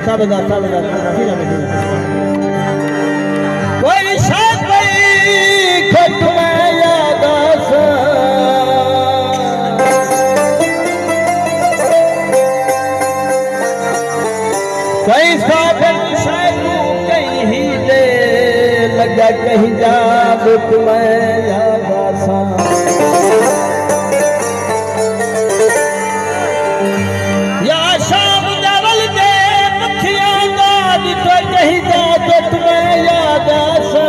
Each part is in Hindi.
साबदा कोई शाद भाई खट में याद आसा कई साधन शायद कहीं दे लगा कहीं जा बुत में याद आसा या शाम जवल दे मखिया गाद तो कहीं जा बुत में याद आसा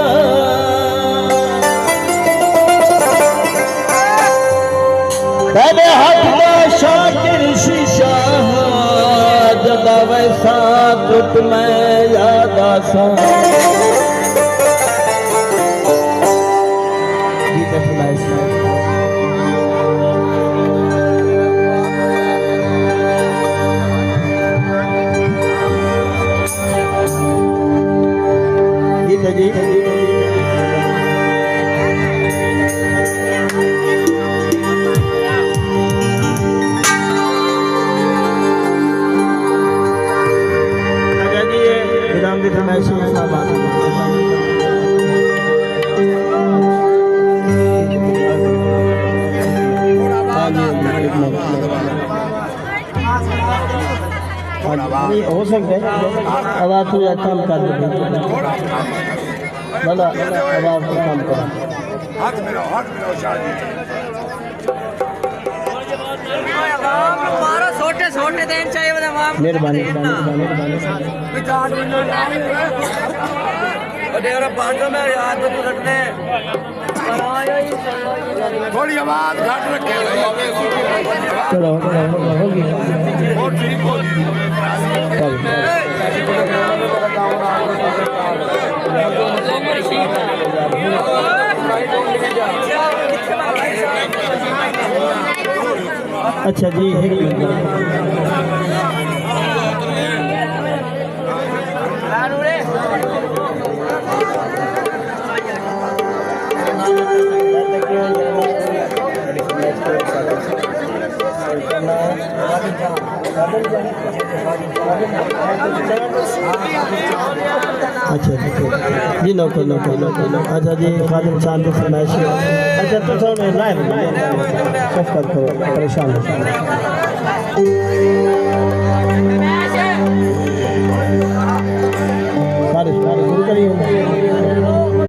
तेरे हाथ में शाकिर शीशा जदा वैसा तुत में याद आसा जी हो सकता है अब आप थोड़ा काम कर दो अब आप काम करो छोटे छोटे दिन चाहिए मेहरबानी थोड़ी आवाज घट रखे चलो होगी अच्छा जी अच्छा जी नको अच्छा जी खादिम चांद फरमाइश अच्छा तो सब लाइव सफर करो परेशान हो सारे गुरु करिए